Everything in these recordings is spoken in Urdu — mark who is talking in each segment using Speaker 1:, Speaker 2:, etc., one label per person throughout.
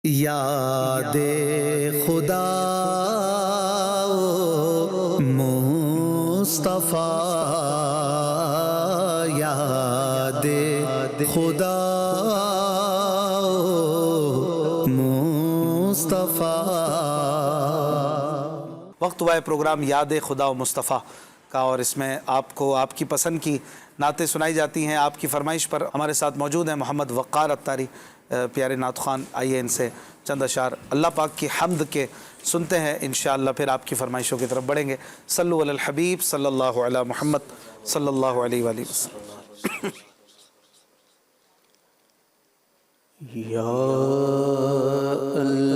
Speaker 1: یاد خدا مصطفیٰ، یاد خدا مصطفیٰ۔
Speaker 2: وقت ہوا ہے پروگرام یاد خدا و مصطفیٰ کا، اور اس میں آپ کو آپ کی پسند کی نعتیں سنائی جاتی ہیں۔ آپ کی فرمائش پر ہمارے ساتھ موجود ہیں محمد وقار اتاری، پیارے نعت خوان۔ آئیے ان سے چند اشعار اللہ پاک کی حمد کے سنتے ہیں، انشاءاللہ پھر آپ کی فرمائشوں کی طرف بڑھیں گے۔ صلو علی الحبیب صلی اللہ علی محمد صلی اللہ علیہ وآلہ وسلم۔
Speaker 1: یا اللہ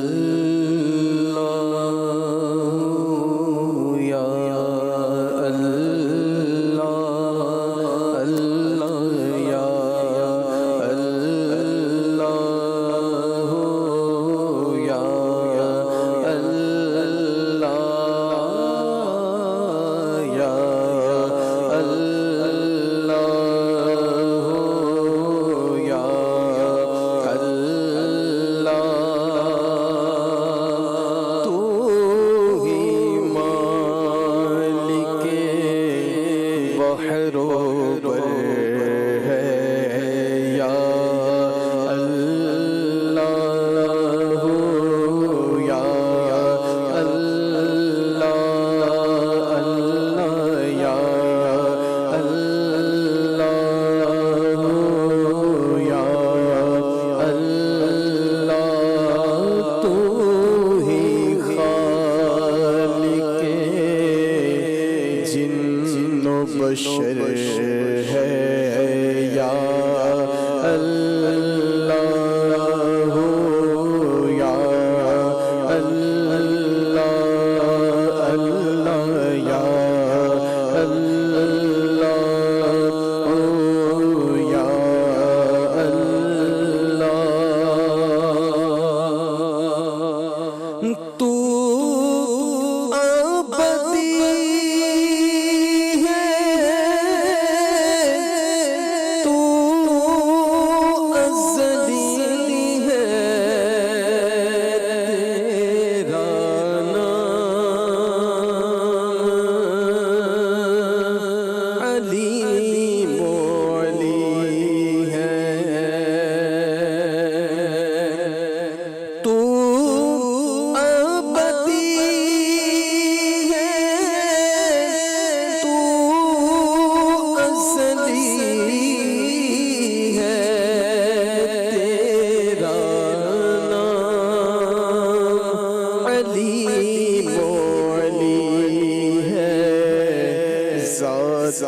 Speaker 1: بشر ہے، یا اللہ یا اللہ اللہ یا اللہ یا اللہ۔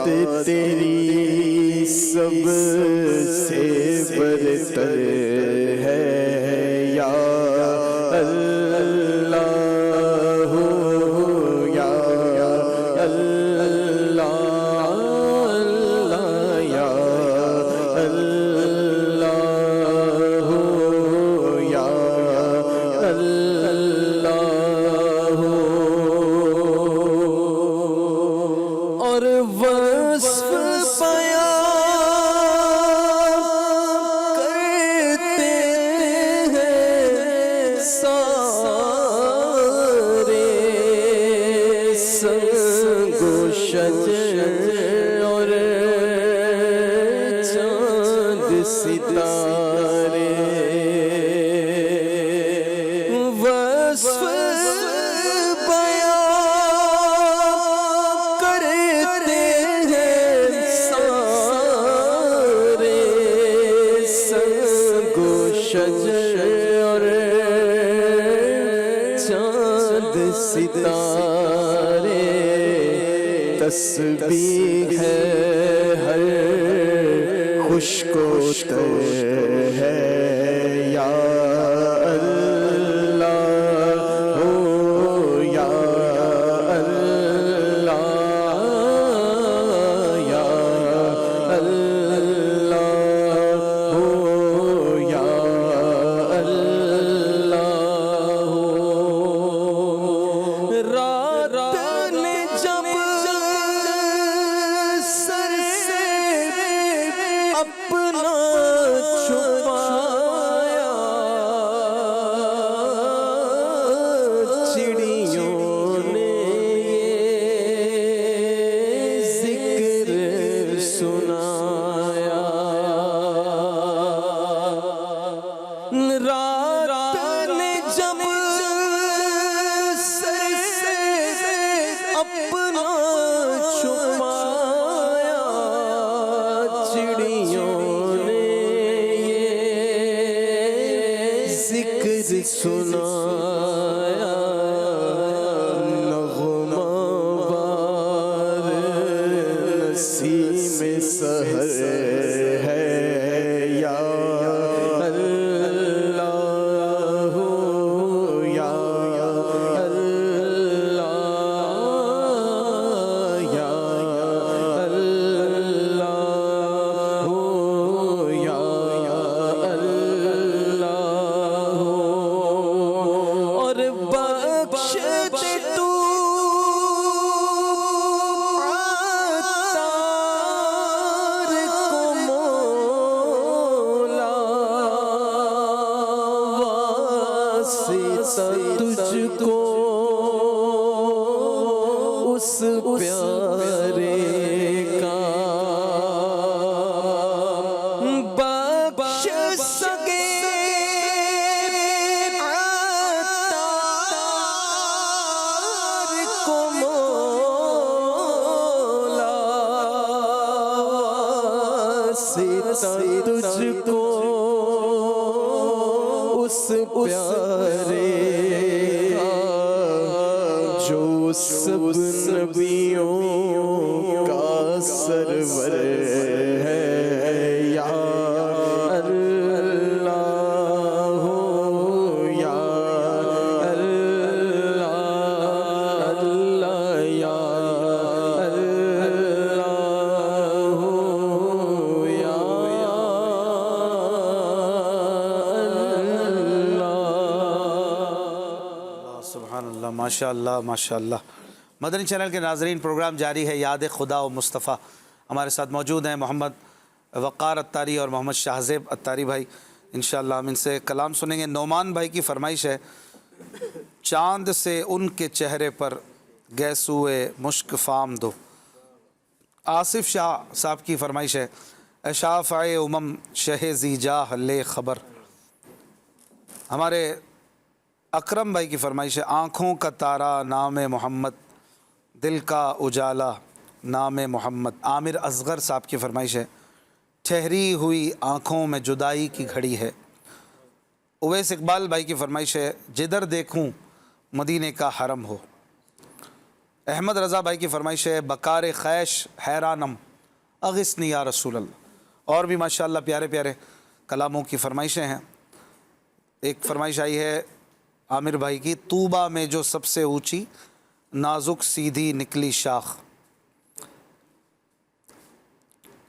Speaker 1: تو تیری سب سے برتر ہے، یا اللہ یا اللہ یا اللہ یا اللہ۔ اور وصف کرتے ہیں سارے سنگ و شجر اور چاند ستارے، وصف شجر اور چاند ستارے، تسبیح ہے ہر خشک و تر ہے، یا اللہ یا اللہ یا اللہ اپنا چھپا ذکر سنایا نغمہ بار نسیم سحر ہے یا اللہ یا اللہ یا تجھ کو اس پیارے کا بخش سکے عطار کو مولا واسطہ تجھ کو اس پیارے جو سب نبیوں کا سرور ہے یا اللہ یا اللہ اللہ یا اللہ یا
Speaker 2: سبحان اللہ، ماشاء اللہ ماشاء اللہ۔ مدنی چینل کے ناظرین، پروگرام جاری ہے یاد خدا و مصطفیٰ۔ ہمارے ساتھ موجود ہیں محمد وقار اتاری اور محمد شاہزیب اتاری بھائی۔ انشاءاللہ ہم ان سے کلام سنیں گے۔ نعمان بھائی کی فرمائش ہے، چاند سے ان کے چہرے پر گیسوئے مشک فام دو۔ آصف شاہ صاحب کی فرمائش ہے، اے شافع امم شہ ذی جاہ لے خبر۔ ہمارے اکرم بھائی کی فرمائش ہے، آنکھوں کا تارا نام محمد، دل کا اجالا نام محمد۔ عامر اصغر صاحب کی فرمائش ہے، ٹھہری ہوئی آنکھوں میں جدائی کی گھڑی ہے۔ اویس اقبال بھائی کی فرمائش ہے، جدھر دیکھوں مدینے کا حرم ہو۔ احمد رضا بھائی کی فرمائش ہے، بکار خیش حیرانم اغثنی یا رسول اللہ۔ اور بھی ماشاءاللہ پیارے پیارے کلاموں کی فرمائشیں ہیں۔ ایک فرمائش آئی ہے عامر بھائی کی، طوبہ میں جو سب سے اونچی نازک سیدھی نکلی شاخ۔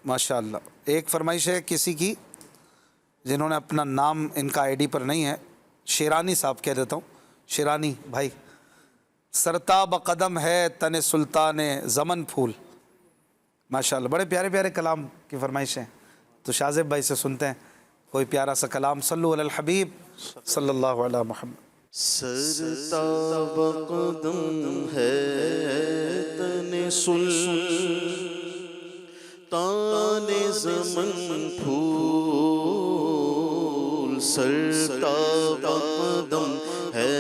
Speaker 2: ماشاءاللہ۔ ایک فرمائش ہے کسی کی جنہوں نے اپنا نام ان کا آئی ڈی پر نہیں ہے، شیرانی صاحب کہہ دیتا ہوں، شیرانی بھائی، سرتاب قدم ہے تن سلطان زمن پھول۔ ماشاءاللہ، بڑے پیارے پیارے کلام کی فرمائشیں ہیں۔ تو شاہزیب بھائی سے سنتے ہیں کوئی پیارا سا کلام۔ صلو علی الحبیب صلی اللہ علیہ محمد۔
Speaker 1: سرتاب قدم ہے تن سلطان زمن پھول، سرتاب قدم ہے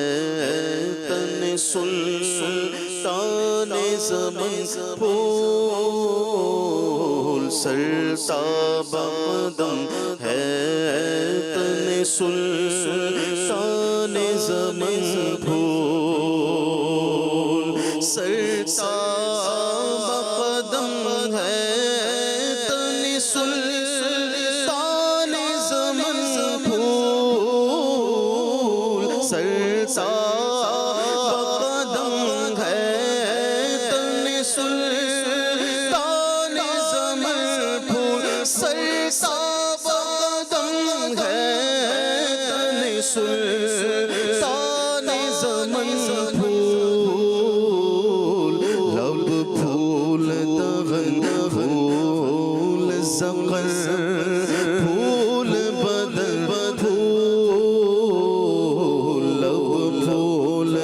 Speaker 1: تن سلطان زمن پھول، سرتاب قدم ہے تن سلطان زمن پھول، سرتاب قدم ہے تن سلطان زمن پھول، سرتاب قدم ہے تن سلطان زمن پھول، سرتاب قدم ہے تن سلطان زمن پھول، لب پھول دغن پھول زغن پھول بدن پھول، لب پھول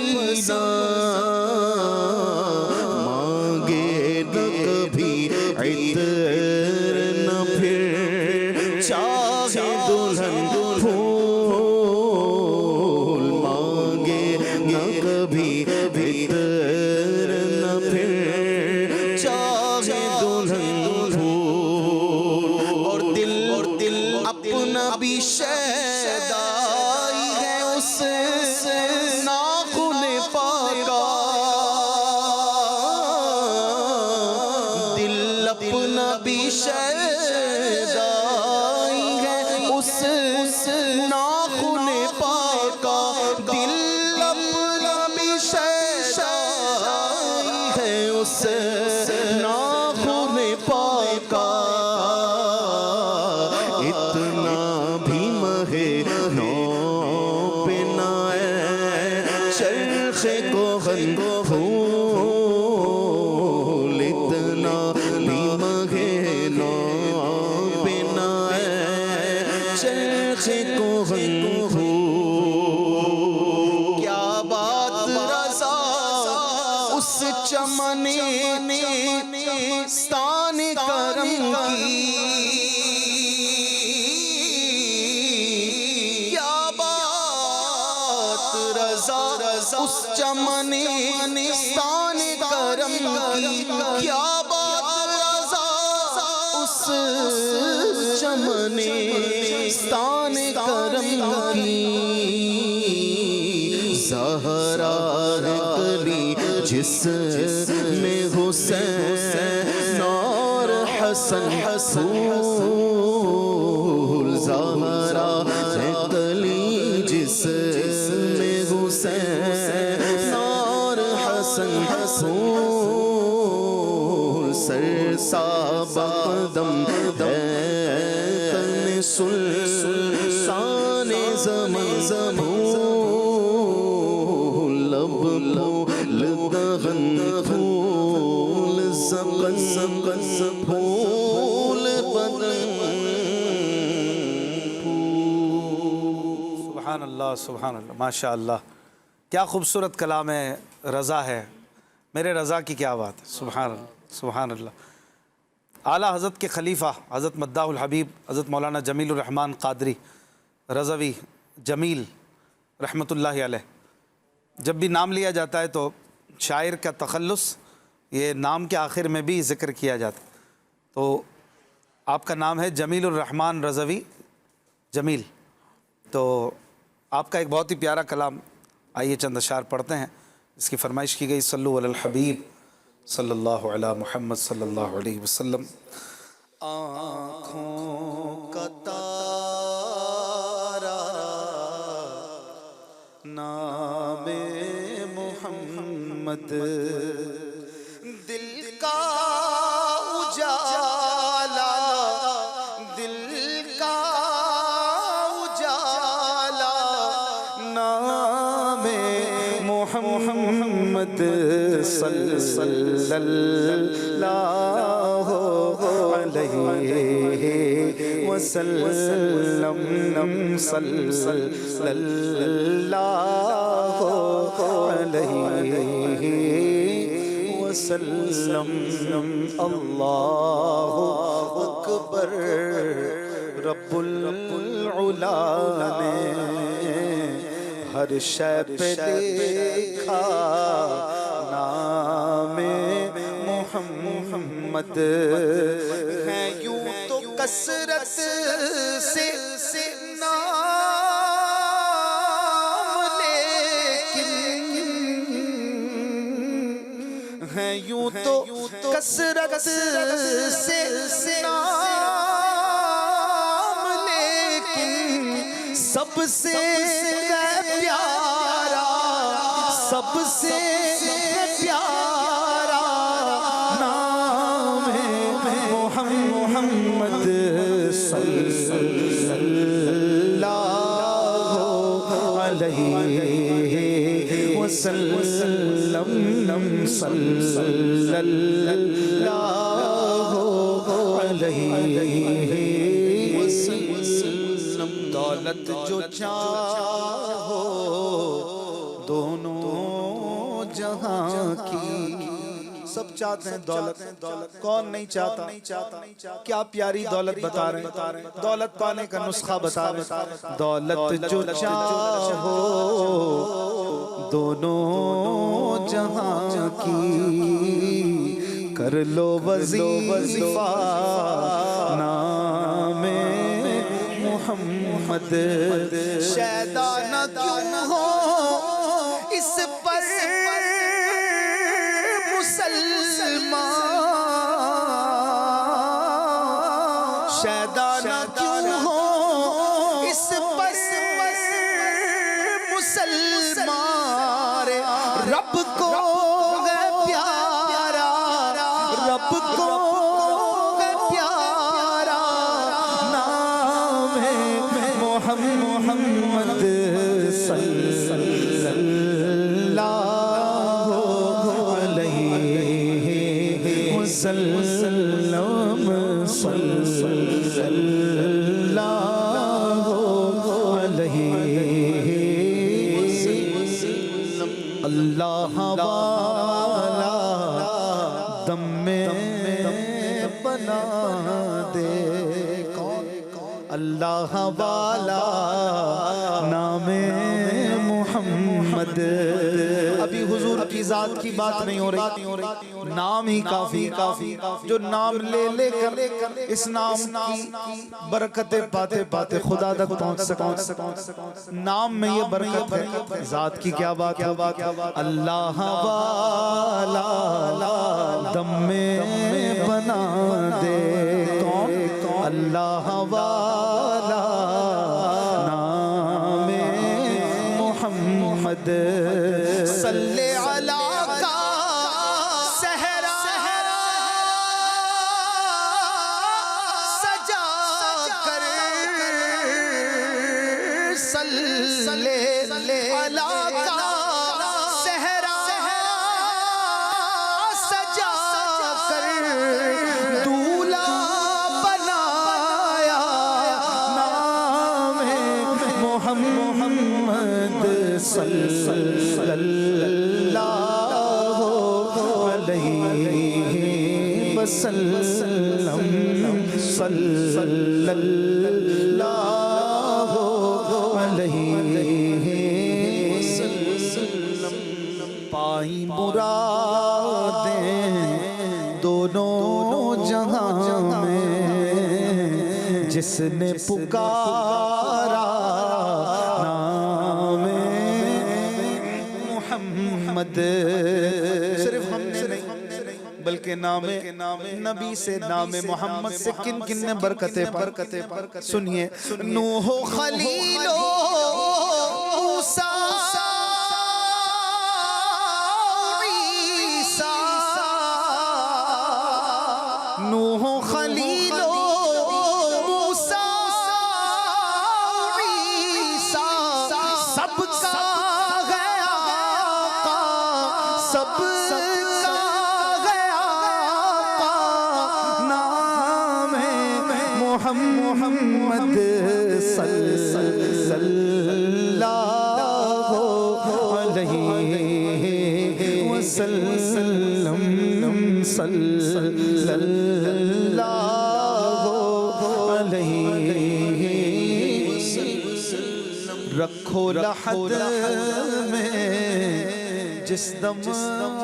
Speaker 1: پسا مانگے نہ کبھی عطر نہ پھر چاہے دلہن پھول مانگے نہ کبھی عطر نہ پھر چاہے دلہن پھول اور دل اپنا بھی شیدائی ہے اس ناخن پاکا دل اپنا بھی شیدائی ہے اس ناخن پاکا دل اپنا بھی شیدائی ہے اس ناخن پاکا اتنا بھی مہے نو پہ نہ چرخ کوہن پھول اتنا بھی مہے نو پہ نہ چرخ کوہن پھول کیا بات رضا اس چمنے ستان کرم کی کیا بات رضا اس چمنے ستان کرم کی کیا بات رضا اس چمنے ستان کرم کی زہرا ہے کلی جس میں حسین اور حسن حسول زہرا ہے کلی جس میں حسین اور حسن حسول سرساب قدم تن سلسان زمن زمون لب لدغن پھول زقن پھول بدن
Speaker 2: سبحان اللہ سبحان اللہ ماشاء اللہ کیا خوبصورت کلام ہے رضا ہے میرے رضا کی کیا بات ہے سبحان اللہ سبحان اللہ اعلیٰ حضرت کے خلیفہ حضرت مداح الحبیب حضرت مولانا جمیل الرحمن قادری رضوی جمیل رحمۃ اللہ علیہ جب بھی نام لیا جاتا ہے تو شاعر کا تخلص یہ نام کے آخر میں بھی ذکر کیا جاتا ہے تو آپ کا نام ہے جمیل الرحمن رضوی جمیل تو آپ کا ایک بہت ہی پیارا کلام آئیے چند اشعار پڑھتے ہیں اس کی فرمائش کی گئی صلو علی الحبیب صلی اللہ علی محمد صلی اللہ علیہ وسلم
Speaker 1: آنکھوں کا تارا نام محمد دل کا اجالا دل کا اجالا نام محمد صلی اللہ علیہ وسلم صلی اللہ علیہ وسلم اللہ اکبر رب العلا نے ہر شے پہ لکھا نام محمد ہے یوں تو کثرت سے نام لیکن ہے یوں تو کثرت سے نام لیکن سب سے پیارا سب سے پیارا نام ہے محمد صلی اللہ علیہ وسلم صلی اللہ علیہ وسلم دولت جو چاہو دونوں جہاں کی۔ سب چاہتے ہیں دولت، کون نہیں چاہتا؟ کیا پیاری دولت بتا رہے ہیں، دولت پانے کا نسخہ بتا رہے ہیں۔ دولت جو چاہو دونوں جہاں کی، کر لو وظیفہ نام محمد۔ شیدا نہ کیوں ہو اس پر مسلمان، شیدا نہ کیوں ہو اس پر مسلمان، رب کو ہے پیارا، رب کو ہے پیارا نام محمد صلی اللہ علیہ وسلم، صلی اللہ علیہ وسلم۔ اللہ والا دم میں بنا دے، اللہ والا نام محمد۔ ابھی حضور کی ذات کی بات نہیں ہو رہی، نام ہی کافی، جو نام لے لے کر اس نام کی برکتیں پاتے پاتے خدا تک پہنچ سکیں۔ نام میں یہ برکت ہے، ذات کی کیا بات ہے؟ اللہ والا دم میں بنا دے، اللہ والا نام محمد۔ صلی علی کا صحرا سجا کر، صلی علی کا صحرا سجا کر، دولہا بنایا نام محمد صلی اللہ علیہ وسلم، صلی اللہ علیہ وسلم۔ پائی مرادیں دونوں جہاں میں، جس نے پکارا نام محمد۔ صرف ہم نے نہیں بلکہ نام نبی سے، نام محمد سے کن کن نے برکتیں پا۔ سنیے، نوح خلیل موسیٰ عیسیٰ، نوح خلیل موسیٰ عیسیٰ، سب کا گیا آقا، سب کا گیا آقا نام محمد صلی اللہ علیہ وسلم، صلی اللہ علیہ وسلم۔ رکھو لحد میں جس دم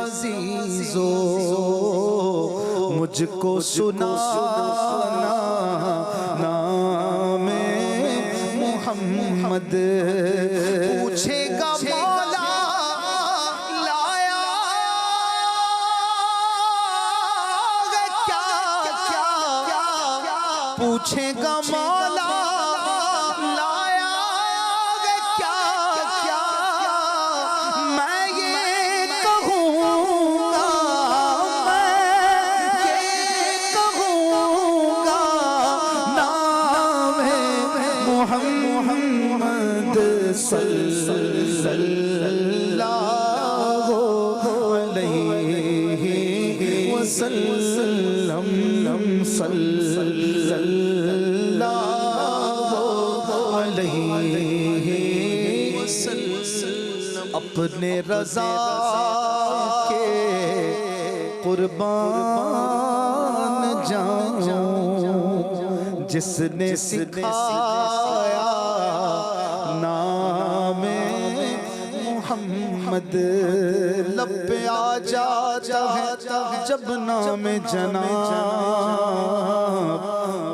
Speaker 1: عزیزو، مجھ کو سنانا نام محمد۔ پوچھے گا مولا لایا کیا کیا، پوچھے گا مولا لایا کیا کیا، میں یہ کہوں گا، میں یہ کہوں گا نام محمد صلی اللہ علیہ وسلم، صلی اللہ علیہ وسلم۔ اب اپنے رضا کے قربان جاؤں، جس نے سکھایا نام محمد، لب پہ آ جاتا ہے جب نام جناب،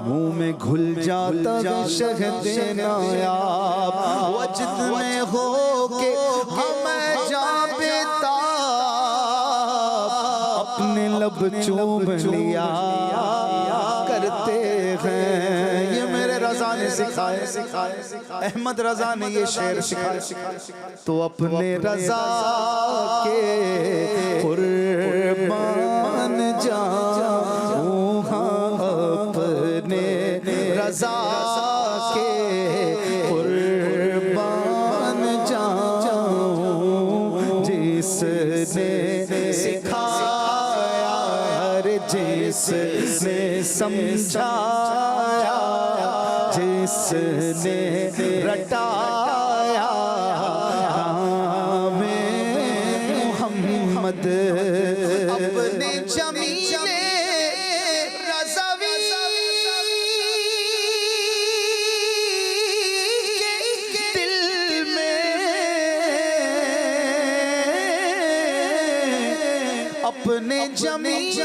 Speaker 1: منہ میں گھل جاتا ہے شہد نایاب، وجد میں ہو کے ہمیں جاں بیتاب، اپنے لب چوم لیا کرتے ہیں۔ یہ میرے رضا نے سکھائے، احمد رضا نے یہ شعر سکھائے، تو اپنے رضا کے قربان جاؤں، اپنے رضا کے قربان جاؤں، جس نے سکھایا، جس نے سمجھایا، جس نے رٹایا نام محمد، اپنے جمیل رضوی کے دل میں، اپنے جمیل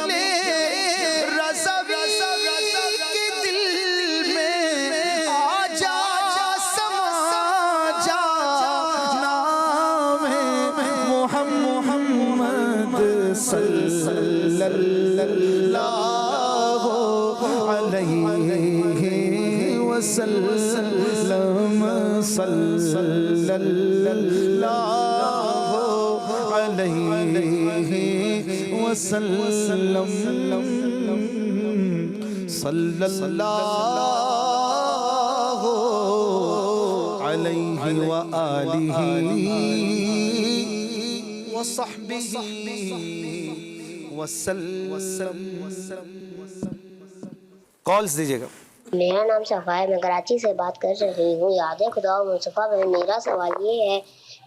Speaker 1: رضوی کے دل میں آ جا، سما جا، نام محمد صلی اللہ علیہ وسلم، صلی اللہ علیہ وسلم، صلی اللہ علیہ وآلہ وصحبہ وسلم۔
Speaker 2: کالز دیجیے گا۔
Speaker 3: میرا نام صفا ہے، میں کراچی سے بات کر رہی ہوں۔ یاد خدا و مصطفیٰ میں میرا سوال یہ ہے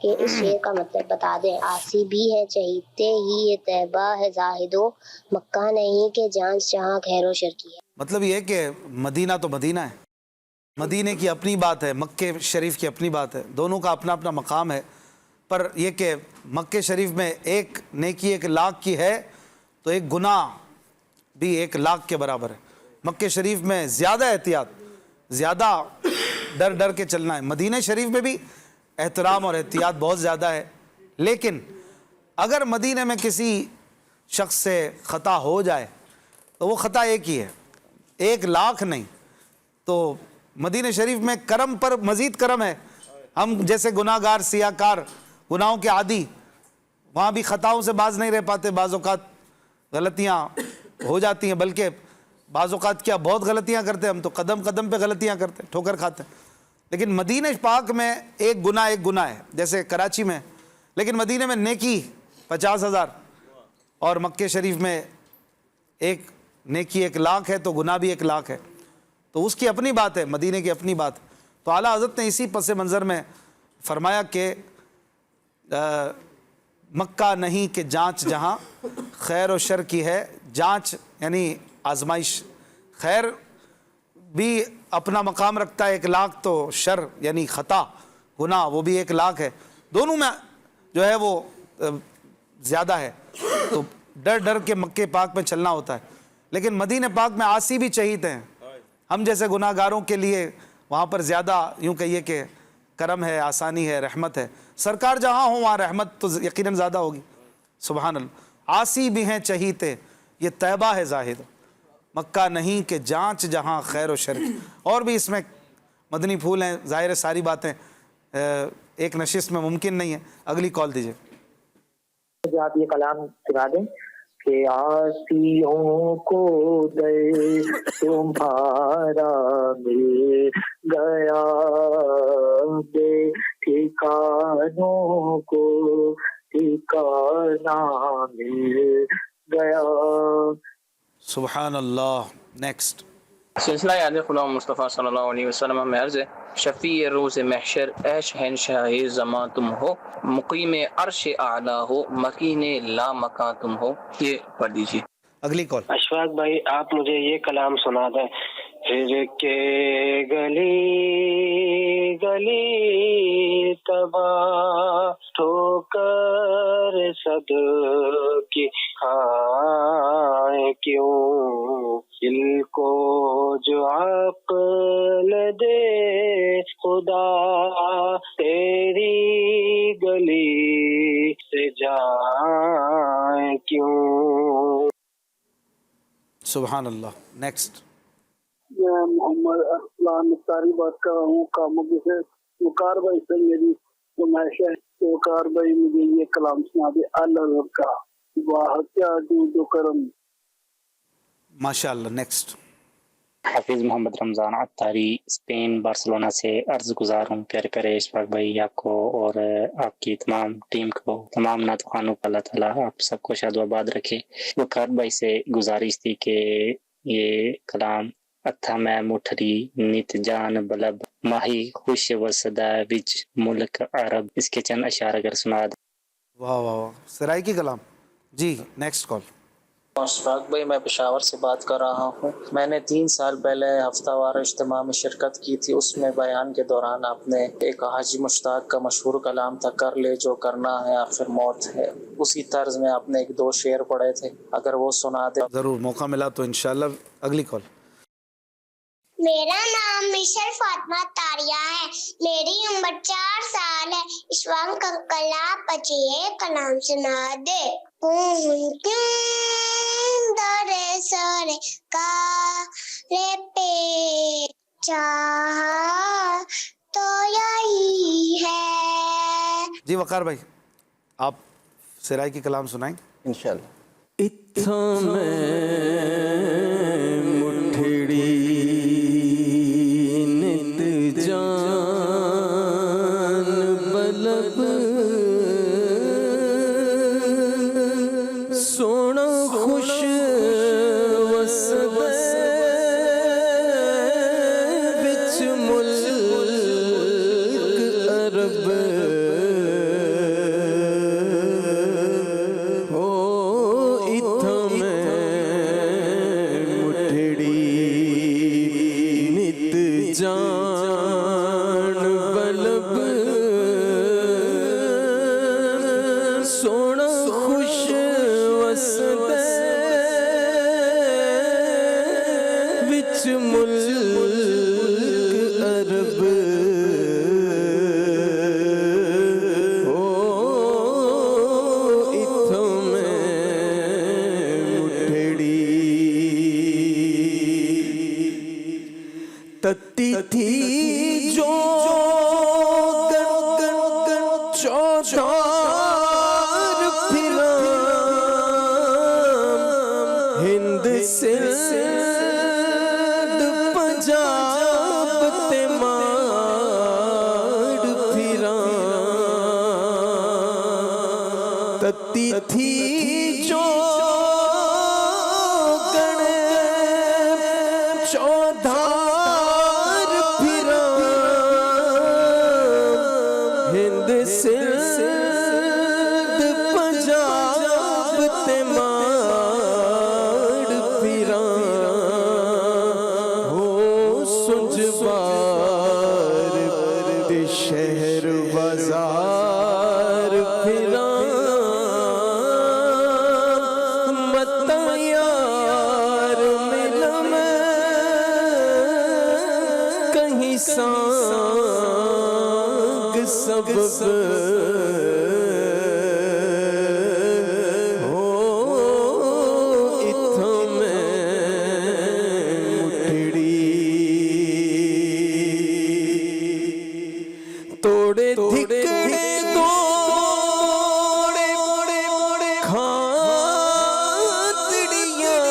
Speaker 3: کہ اس شعر کا مطلب بتا دیں۔ آسی بھی ہے چہیتے ہی یہ طیبہ ہے زاہدو، مکہ نہیں کہ جانچ جہاں خیر و شر کی ہے۔
Speaker 2: مطلب یہ کہ مدینہ تو مدینہ ہے، مدینہ کی اپنی بات ہے، مکہ شریف کی اپنی بات ہے، دونوں کا اپنا اپنا مقام ہے، پر یہ کہ مکہ شریف میں ایک نیکی 1,00,000 کی ہے تو ایک گناہ بھی 1,00,000 کے برابر ہے۔ مکہ شریف میں زیادہ احتیاط، زیادہ ڈر ڈر کے چلنا ہے۔ مدینہ شریف میں بھی احترام اور احتیاط بہت زیادہ ہے، لیکن اگر مدینہ میں کسی شخص سے خطا ہو جائے تو وہ خطا ایک ہی ہے، 1,00,000 نہیں۔ تو مدینہ شریف میں کرم پر مزید کرم ہے۔ ہم جیسے گناہ گار، سیاہ کار، گناہوں کے عادی، وہاں بھی خطاؤں سے باز نہیں رہ پاتے، بعض اوقات غلطیاں ہو جاتی ہیں، بلکہ بعض اوقات کیا بہت غلطیاں کرتے ہیں ہم تو، قدم قدم پہ غلطیاں کرتے ہیں، ٹھوکر کھاتے ہیں۔ لیکن مدینہ پاک میں ایک گناہ ہے، جیسے کراچی میں، لیکن مدینہ میں نیکی 50,000 اور مکہ شریف میں ایک نیکی 1,00,000 ہے تو گناہ بھی 1,00,000 ہے، تو اس کی اپنی بات ہے، مدینہ کی اپنی بات۔ تو اعلیٰ حضرت نے اسی پس منظر میں فرمایا کہ مکہ نہیں کہ جانچ جہاں خیر و شر کی ہے۔ جانچ یعنی آزمائش، خیر بھی اپنا مقام رکھتا ہے 1,00,000، تو شر یعنی خطا، گناہ، وہ بھی 1,00,000 ہے، دونوں میں جو ہے وہ زیادہ ہے۔ تو ڈر ڈر کے مکہ پاک میں چلنا ہوتا ہے، لیکن مدینہ پاک میں عاصی بھی چہیتے ہیں۔ ہم جیسے گناہ گاروں کے لیے وہاں پر زیادہ یوں کہیے کہ کرم ہے، آسانی ہے، رحمت ہے۔ سرکار جہاں ہوں وہاں رحمت تو یقیناً زیادہ ہوگی، سبحان اللہ۔ عاصی بھی ہیں چہیتے یہ طیبہ ہے زاہد، مکہ نہیں کہ جانچ جہاں خیر و شر کی۔ اور بھی اس میں مدنی پھول ہیں، ظاہر ساری باتیں ایک نشست میں ممکن نہیں ہے۔ اگلی کال دیجیے۔
Speaker 4: مجھے آپ یہ کلام سنا دیں کہ عاصیوں کو در تمہارا مل گیا، بے ٹھکانوں کو ٹھکانہ مل گیا۔
Speaker 2: سبحان اللہ۔ نیکسٹ۔
Speaker 5: سلسلہ یاد خدا مصطفیٰ صلی اللہ علیہ وسلم میں عرض ہے شفیع روز محشر اے شہنشاہ زماں تم ہو، مقیم عرش اعلیٰ ہو، مکین لا مکان تم ہو. یہ پڑھ دیجیے.
Speaker 2: اگلی کال.
Speaker 6: اشفاق بھائی آپ مجھے یہ کلام سنا دیں. پھر کے گلی گلی تباہ ٹھوکر صد کی کھائے کیوں، دل کو جو عقل دے خدا تیری گلی سے جائے کیوں.
Speaker 2: سبحان اللہ. نیکسٹ.
Speaker 7: میں محمد ارسلان مختاری بات کر رہا ہوں کامگو سے. وقار بھائی سے میری فرمائش ہے کہ وقار بھائی مجھے یہ کلام سنا دے. اللہ کا واہ کیا جود و کرم.
Speaker 2: ماشاء اللہ. نیکسٹ.
Speaker 8: حافظ محمد رمضان عطاری اسپین بارسلونا سے عرض گزار ہوں پیارے پیارے اشفاق بھائی آپ کو اور آپ کی تمام ٹیم کو، تمام نعت خوانوں کو اللہ تعالیٰ آپ سب کو شاد و آباد رکھے. وقار بھائی سے گزارش تھی کہ یہ کلام اتھا میں مٹھری نت جان بلب ماہی خوش و صدا وچ ملک عرب، اس کے چند اشعار اگر سنا دیں.
Speaker 2: واہ واہ واہ. سرائی کی کلام. جی نیکسٹ کال.
Speaker 5: اشفاق بھائی میں پشاور سے بات کر رہا ہوں. میں نے 3 سال پہلے ہفتہ وار اجتماع میں شرکت کی تھی. اس میں بیان کے دوران آپ نے ایک حاجی مشتاق کا مشہور کلام تھا کر لے جو کرنا ہے آخر موت ہے، اسی طرز میں آپ نے 1-2 شعر پڑھے تھے، اگر وہ سنا دے.
Speaker 2: ضرور موقع ملا تو انشاءاللہ. اگلی کال.
Speaker 3: میرا نام مشر فاطمہ تاریہ ہے، میری عمر 4 سال ہے. اشفاق انکل آپ بچے کلام سنا دے. کیوں درے سرے کارے پہ چاہا تو یہی ہے.
Speaker 2: جی وقار بھائی آپ سرائی کی کلام سنائیں
Speaker 9: انشاءاللہ.
Speaker 10: اتھا میں مٹھڑی نت جان بلب سونا خوش وسد بچ ملک عرب جان بلب سونا خوش وسد وچ ملک عرب اتھوں میں مٹھڑی تتی تھی جو چودار پھرا ہند سندھ پنجاب تے ماڑ پھرا. تتی تھی جو چودار ہند سندھ پنجاب تے ماڑ پھرا. ہو سنج بار تے شہر بازار پھرا. مت یار مل میں کہیں سانگ سبب اتھوں میں مٹھڑی توڑے دھکڑے توڑے کھاتڑیاں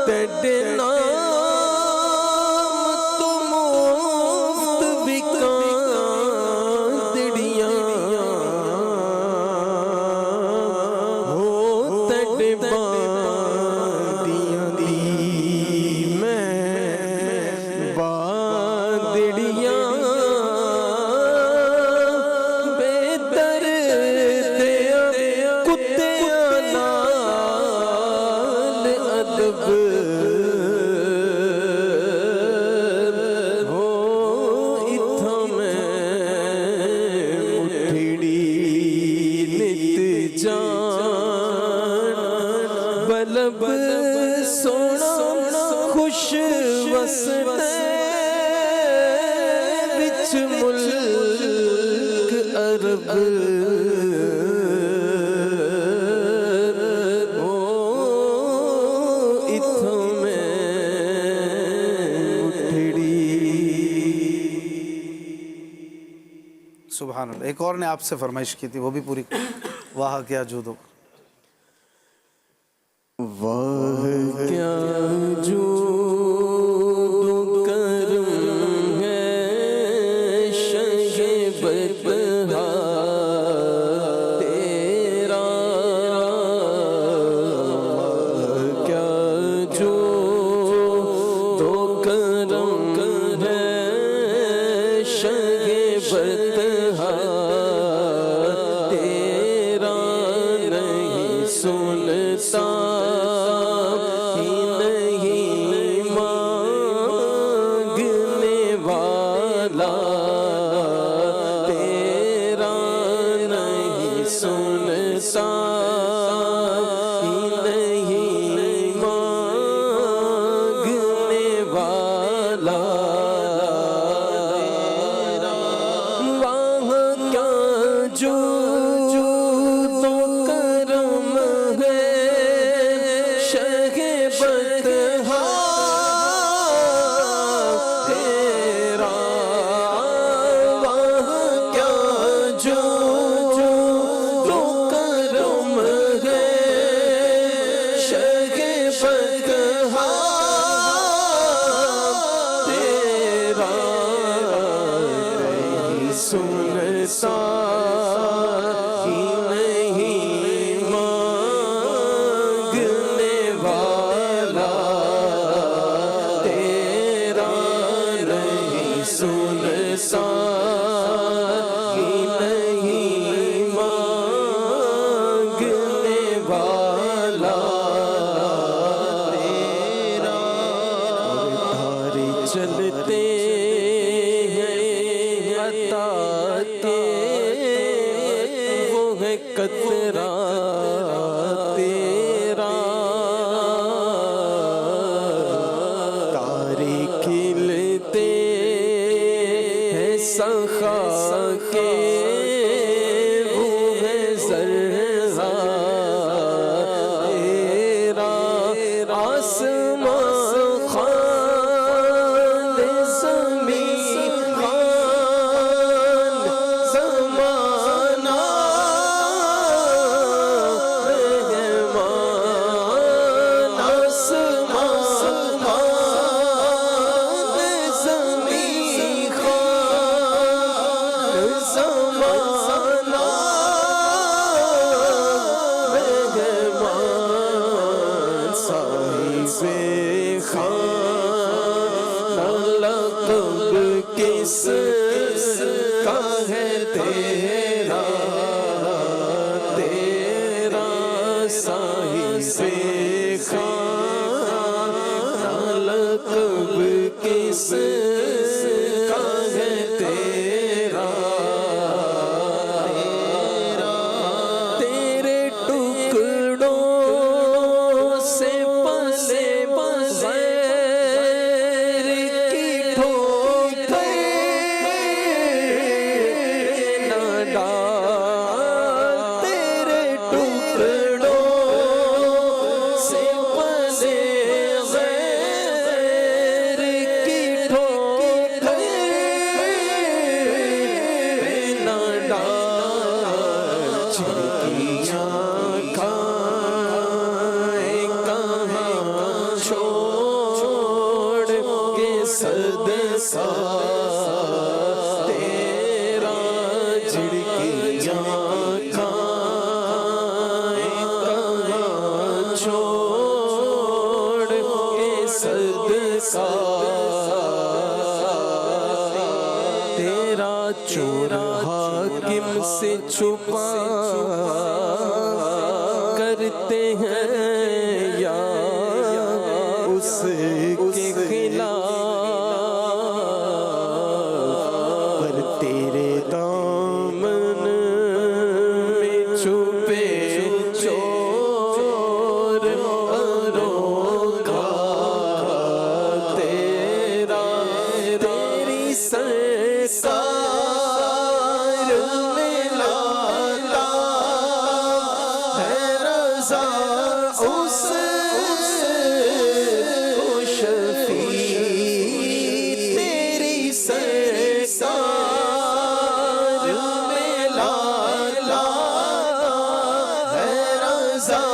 Speaker 10: تیڈے نام تو مفت بکاں بلب سونا خوش وسطے وچ ملک عرب
Speaker 2: سبحان اللہ. ایک اور نے آپ سے فرمائش کی تھی، وہ بھی پوری. واہ کیا جود ہو،
Speaker 10: واہ کیا جود و کرم ہے شگفتہ تیرا، واہ کیا جود و کرم ہے شگفتہ تیرا، نہیں سنتا ہی نہیں مانگنے والا تیرا، نہیں سنتا ہی نہیں مانگنے والا تیرا، وہاں کیا جود و کرم ہے شگفتہ تیرا، وہاں کیا جود و کرم ہے شگفتہ تیرا، نہیں سنتا ہی نہیں مانگنے والا تیرا، نہیں سنتا ہی نہیں مانگنے والا تیرا، تارے چلتے عطا کے وہ ہے قطرہ تیرا، تارے کھلتے ہیں سخا کے وہ ہے ذرہ تیرا، آسمان خان زمین خان زمانہ مہمان، آسمان خان زمین خان زمانہ مہمان، صاحب خان لقب کس کا ہے تیرا، تیرا صاحب خان لقب کس کا ہے تیرا، تیرے ٹکڑوں سے پلے بغیر کی ٹھوکر نہ ڈال، تیرے ٹکڑوں سے پلے بغیر کی ٹھوکر نہ ڈال، چھڑکیاں کھائے کہاں چھوڑ کے صدقہ تیرا، جھڑکیاں کھائے کہاں چھوڑ کے صدقہ تیرا، چور حاکم سے چھپا کرتے ہیں یا اس کے خلاف، پر تیرے دامن میں چھپے چور رضا اس کو شفیع تیری سرکار میں لالا ہے رضا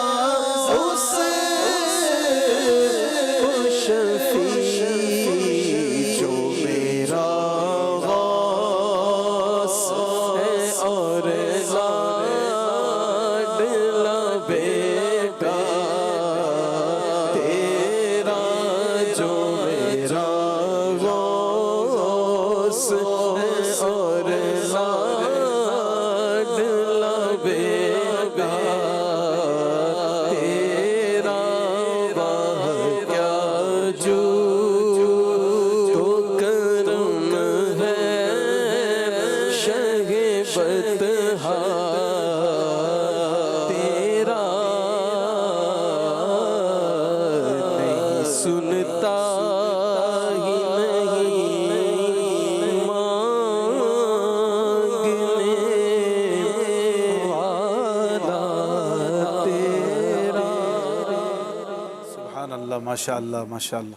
Speaker 10: اس کو شفیع جو میرا غوث ہے اور لاڈلا بیٹا تیرا جو میرا غوث ہے اور لاڈلا بیٹا تیرا واہ کیا جو تو کرم ہے شہ بطحا تیرا نہیں سنتا ہی نہیں مانگنے والا تیرا.
Speaker 2: سبحان اللہ، ماشاء اللہ ماشاء اللہ،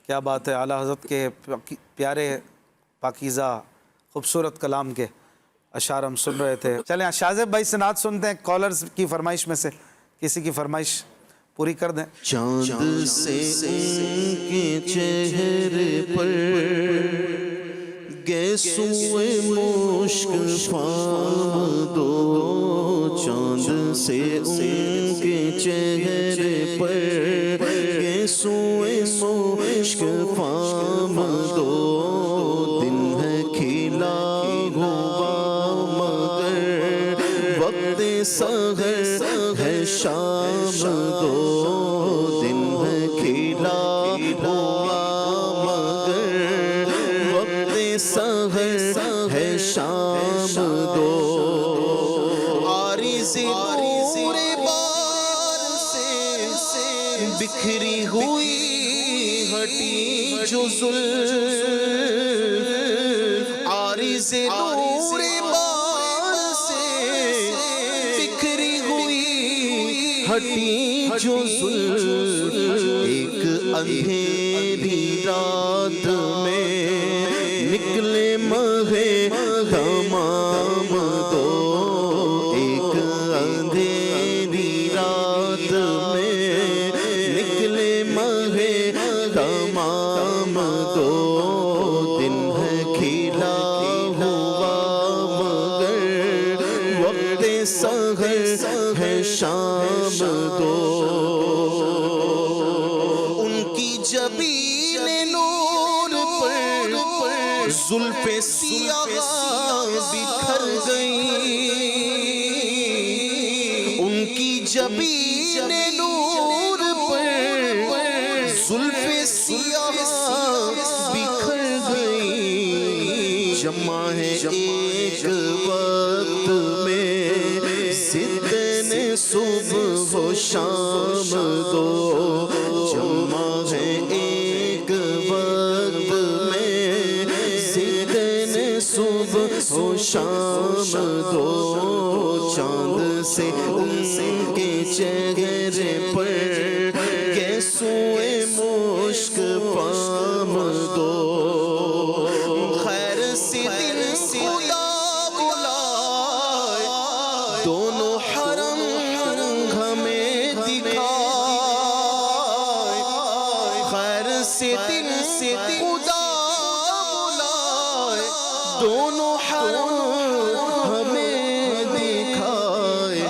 Speaker 2: کیا بات ہے. اعلیٰ حضرت کے پیارے پاکیزہ خوبصورت کلام کے اشعار ہم سن رہے تھے. چلیں شاذب بھائی سے نعت سنتے ہیں. کالرز کی فرمائش میں سے کسی کی فرمائش پوری کر دیں.
Speaker 10: چاند سے ان کے چہرے پر گیسوئے مشک فام دو. چاند سے ان کے چہرے پر گیسوئے مشک فام دو. دن ہے کھلا ہوا مگر وقت سحر ہے شام دو. دن ہے کھلا ہوا مگر وقت سحر ہے شام دو. عارض نور بار سے بکھری ہوئی ہٹی جو زلف. عارض نور بار سے بکھری ہوئی ہٹی جو زلف. ایک اندھیری رات میں نکلے ماہ تمام دو. ایک اندھیری رات میں نکلے ماہ تمام دو. دن ہے کھلا ہوا مگر وقت سحر ہے شام دو. ان کی جبین نور پر زلف سیاہ بکھر گئی. ان کی جبین نور پر زلف سیاہ بکھر گئی. جمع ہے ایک وقت میں ضدن صبح و شام دو. جمع ہے ایک وقت میں ضدن صبح و شام دو. چاند سے ان کے چہرے پر گیسوئے مشک فام دو. خیر سے دن خدا بلائے دونوں حرم ہمیں دکھائے. خیر سے دن خدا بلائے دونوں حرم ہمیں دکھائے.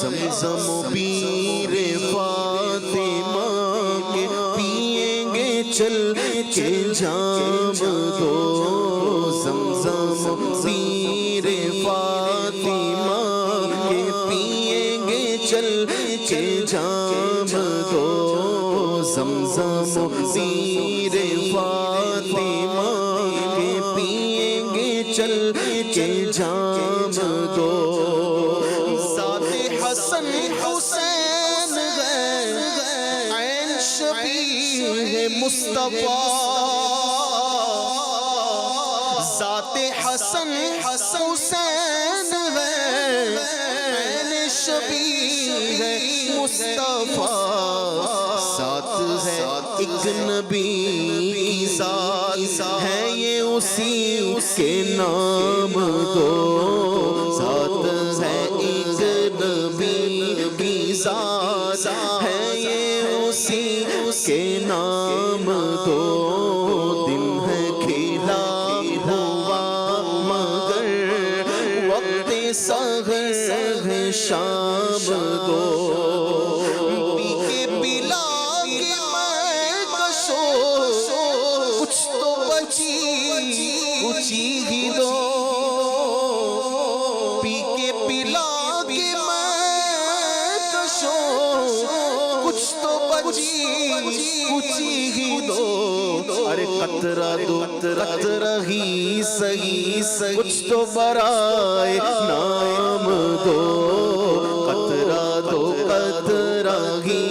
Speaker 10: زمزم و بیر فاطمہ کے پیئیں گے چل کے جام دو. زمزم و بیر فاطمہ کے پیئیں گے چل کے جام دو. زمزم و بیر فاطمہ کے پیئیں گے چل کے جام دو. ذات حسن حسین ہے عین شبیہ مصطفیٰ. ذات حسن حسین ہے عین شبیہ مصطفیٰ، ساتھ ہے ایک نبی کی ذات، ہے یہ اسی کے نام دو، ساتھ ہے ایک نبی کی ذات، ہے یہ اسی کے نام دو، دن ہے کھیلا ہوا مگر وقت سحر ہے شام دو، پی کے پلا کے میں کشو کچھ تو بچی ہی دو، پی کے پلا کے میں کشو کچھ تو بچی ہی دو، ارے قطرہ دو قطرہ ہی صحیح کچھ تو برائے نام دو، قطرہ دو قطرہ ہی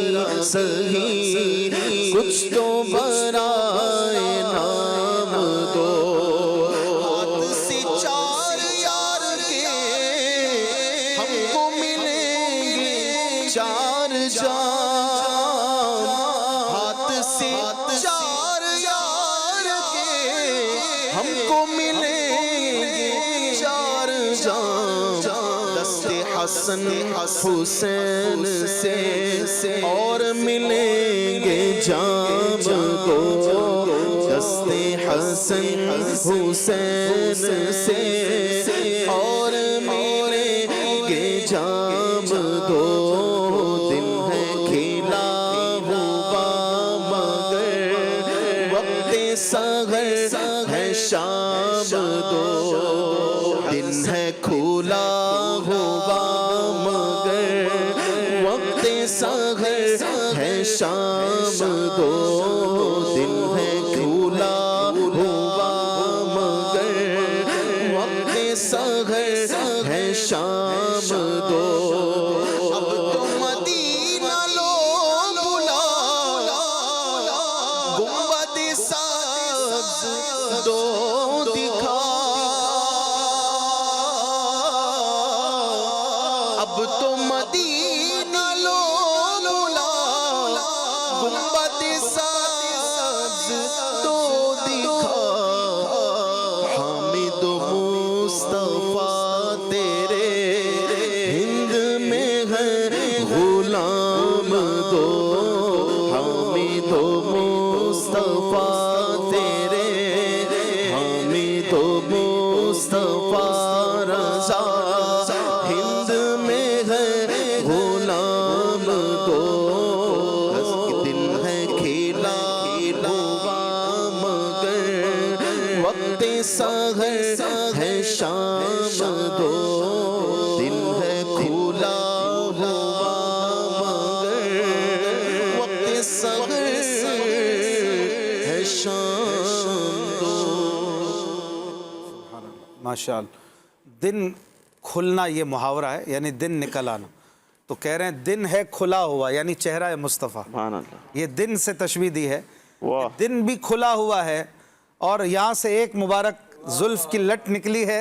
Speaker 10: صحیح کچھ تو برائے نام دو، ہاتھ سے چار یار کے ہم کو ملیں گے چار جام، ہاتھ سے چار یار کے ہم کو ملیں گے چار جام، دست حسن حسین سے اور ملیں گے جام دو، دست حسن حسین سے اور ملیں گے جام دو، دن ہے کھیلا ہوا مگر وقت سحر ہے شام دو، دن ہے کھلا ہوا مگر وقت سحر ہے شام دو، دن ہے کھلا ہوا مگر وقت سحر ہے شام دو، اب تو مدینہ لو بلا گنبد سبز دو دکھا، اب تو مدینہ لو بلا گنبد سبز دو دکھا، حامد و مصطفیٰ تیرے ہند میں ہے غلام دو، حامد و مصطفیٰ تیرے حامد و مصطفیٰ رضا ہند میں ہے غلام دو، دن ہے کھیلا ہوا مگر وقت سحر ہے شام دو، دن ہے کھلا ہوا مگر وقت سحر ہے شام دو۔
Speaker 2: ماشاءاللہ، دن کھلنا یہ محاورہ ہے، یعنی دن نکل آنا، تو کہہ رہے ہیں دن ہے کھلا ہوا، یعنی چہرہ مصطفیٰ، یہ دن سے تشبیہ دی ہے، دن بھی کھلا ہوا ہے اور یہاں سے ایک مبارک زلف کی لٹ نکلی ہے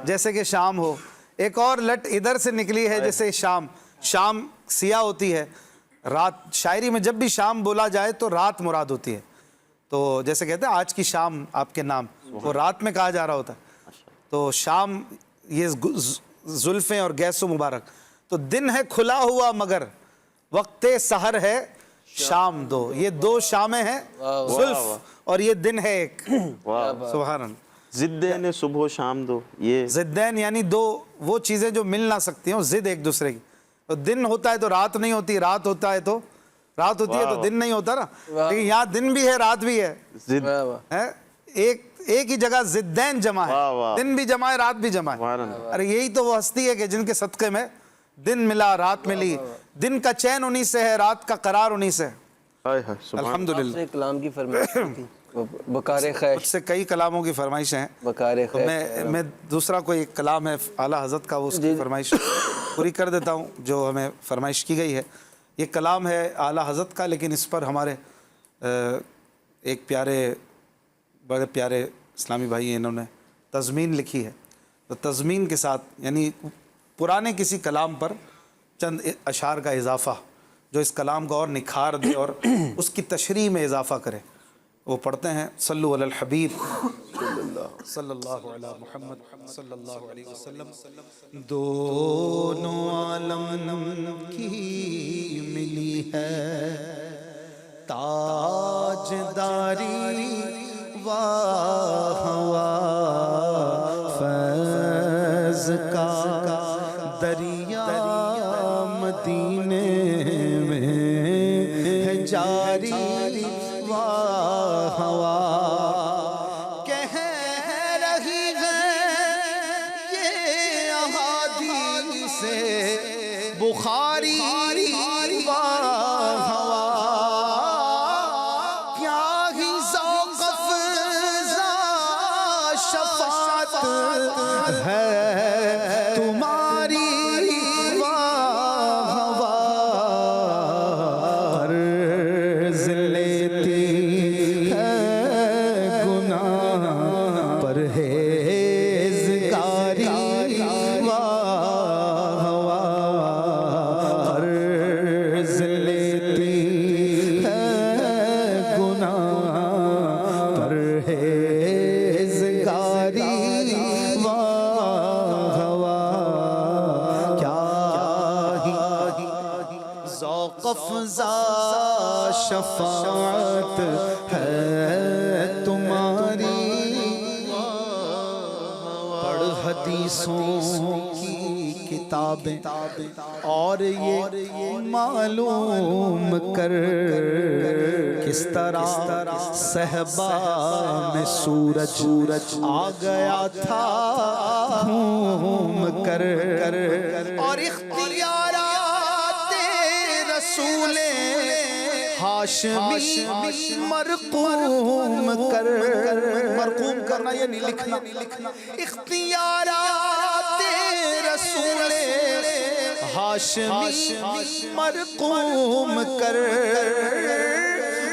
Speaker 2: جیسے کہ شام ہو، ایک اور لٹ ادھر سے نکلی ہے جیسے شام سیاہ ہوتی ہے، رات شاعری میں جب بھی شام بولا جائے تو رات مراد ہوتی ہے، تو جیسے کہتے ہیں آج کی شام آپ کے نام، وہ رات میں کہا جا رہا ہوتا ہے، تو شام یہ زلفیں اور گیسو مبارک، تو دن ہے کھلا ہوا مگر وقت سحر ہے شام دو، یہ دو شامیں ہیں زلف اور یہ دن ہے ایک، سبحان اللہ،
Speaker 9: ضدین صبح و شام دو، یہ
Speaker 2: ضدین یعنی دو وہ چیزیں جو مل نہ سکتی ہوں، ضد ایک دوسرے کی، تو دن ہوتا ہے تو رات نہیں ہوتی، رات ہوتا ہے تو رات ہوتی ہے تو دن نہیں ہوتا نا، لیکن یہاں دن بھی ہے رات بھی ہے، ایک ہی جگہ ضدین جمع ہے، دن بھی جمع ہے رات بھی جمع ہے، ارے یہی تو وہ ہستی ہے کہ جن کے صدقے میں دن ملا رات ملی، دن کا چین انہی سے ہے، رات کا قرار انہی سے ہے، الحمدللہ۔
Speaker 11: کلام کی فرمائش تھی بکار خیش،
Speaker 2: مجھ سے کئی کلاموں کی فرمائشیں ہیں،
Speaker 11: بکار خیش،
Speaker 2: میں دوسرا کوئی ایک کلام ہے اعلیٰ حضرت کا، وہ اس کی فرمائش پوری کر دیتا ہوں جو ہمیں فرمائش کی گئی ہے، یہ کلام ہے اعلیٰ حضرت کا، لیکن اس پر ہمارے ایک بڑے پیارے اسلامی بھائی ہیں، انہوں نے تضمین لکھی ہے، تو تضمین کے ساتھ یعنی پرانے کسی کلام پر چند اشعار کا اضافہ جو اس کلام کو اور نکھار دے اور اس کی تشریح میں اضافہ کرے. وہ پڑھتے ہیں صلو علی الحبیب صلی اللہ علی محمد صلی اللہ علیہ وسلم.
Speaker 1: دونوں عالم کی ملی ہے تاجداری واہ واہ، فیض کا دریا مدینے میں ہے جاری واہ واہ. کہہ رہی ہے یہ احادیث بخاری واہ واہ، کیا ہی ذوق افزا شفاعت ہے تمہاری واہ واہ. عرض لیتی ہے گناہ پرہیزگاری واہ واہ. عرض لیتی ہے گناہ پرہیزگاری واہ واہ. کیا ہی ذوق افزا شفاعت ہے تمہاری. پڑھ حدیثوں کی کتابیں اور یہ معلوم کر کس طرح صحبا میں سورج آ گیا تھا گھوم کر. اور اختیارات رسول ہاشمی مرقوم کر. مرقوم کرنا یعنی لکھنا. اختیارات رسول ہاشمی مرقوم کر.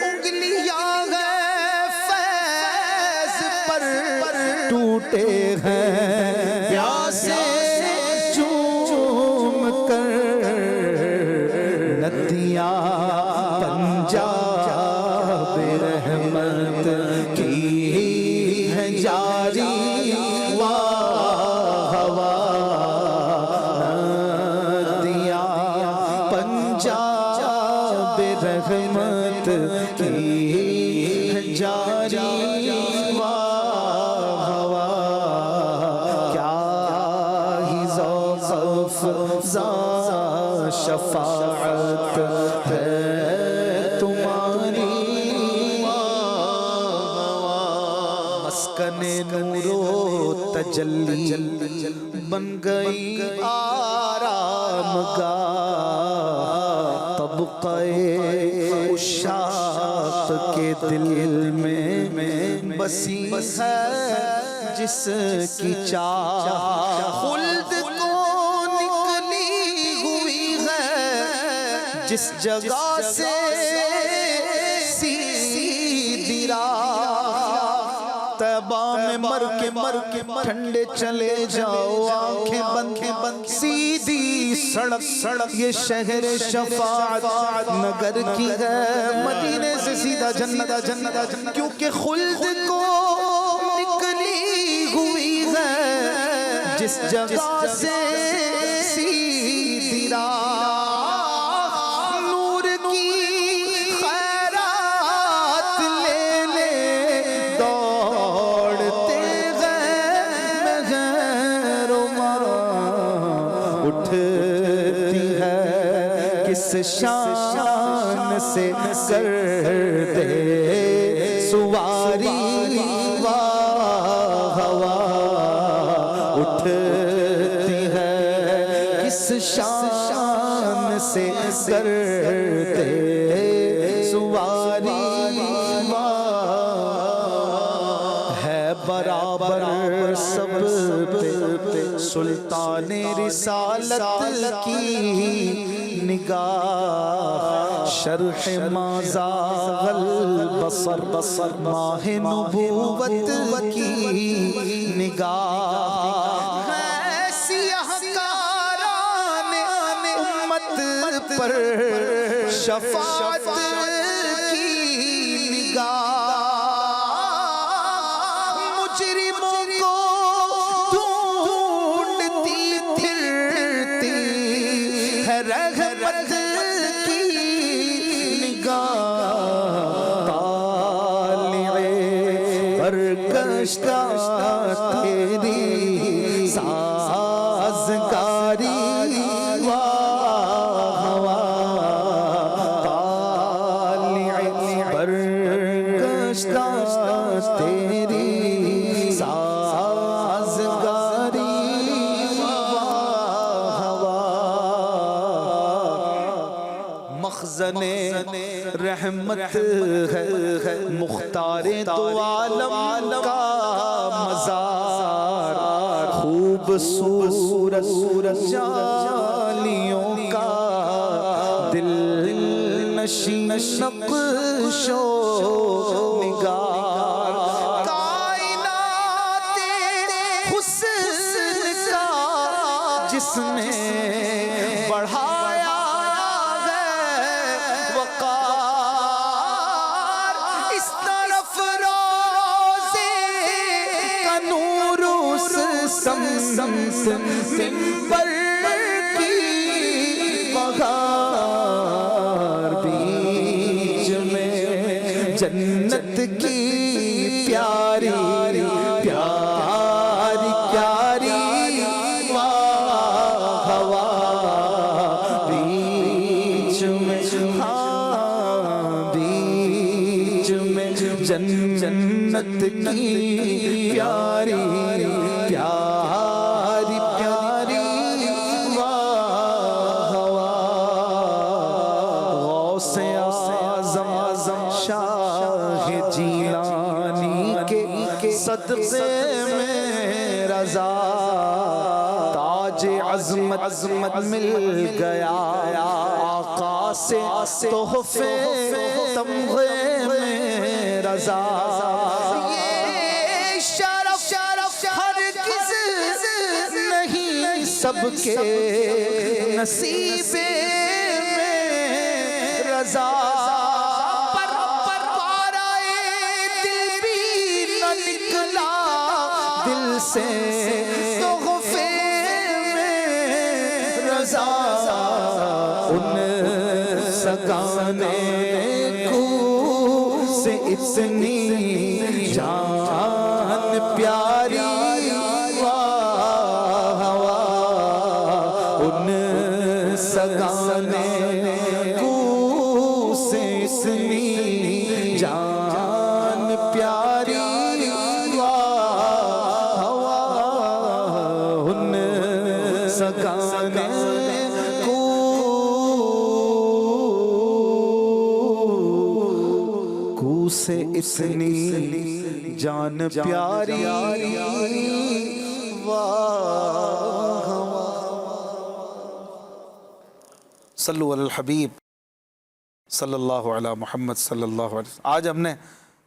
Speaker 1: انگلیاں ہیں فیض پر ٹوٹے ہیں پیاسے چوم کر. ندیاں پنجاب رحمت کی ہے جاری واہ واہ. ندیاں پنجاب رحمت کی ہے جاری واہ واہ. کیا ہی ذوق افزا شفاعت ہے تمہاری. مسکن نور و تجلی بن گئی آرام گاہ. طبقہ عشاق کے دل میں بسی ہے جس کی چاہ. خلد کو نکلی ہوئی ہے جس جگہ سے سیدھی راہ. طیبہ میں مر کے ٹھنڈے چلے جاؤ آنکھیں بند سیدھی سڑک یہ شہر شفاعت نگر کی ہے. مدینے سے سیدھا جنت کیونکہ خلد کو نکلی ہوئی ہے جس جگہ سے سیدھی راہ. نور کی خیرات لینے دوڑتے غیر اٹھتی ہے کس شان سے کر دے سواری واہ واہ. اٹھتی ہے کس شان سے کر دے سواری واہ. ہے برابر سب پہ سلطان رسالت کی نگاہ. شرح ما زاغ البصر ماہ نبوت کی نگاہ. سیاہ کاران امت پر شفاعت کی نگاہ مجرموں کو ڈھونڈتی پھرتی ہے رحمت کی نگاہ طالع برگشتہ تیری سازگاری تیری سازگاری مخزن رحمت ہے مختار دو عالم کا مزار خوبصورت جالیوں کا دل نشین نقش و نگار کائنات حسن کا جس نے بڑھایا ہے وقار اس طرف روزے کا نور اس سمت منبر کی بہار بیچ میں جنت کی پیاری پیاری پیاری ہوا بیچ میں بیچ میں جنت کی پیاری پیاری پیاری غوث اعظم شاہ جیلانی کے صدقے میں رضا تاج عظمت مل گیا آقا سے تحفے تمغے میں رضا یہ شرف ہرگز نہیں سب کے نصیب میں رضا دل سے تحفے میں رضا ان سگانے کو سے اتنی جان پیاری ان سگانے کو سے اتنی جان پیاری سے اتنی جان پیاری
Speaker 2: صلو علی الحبیب صلی اللہ علی محمد صلی اللہ علیہ وسلم. آج ہم نے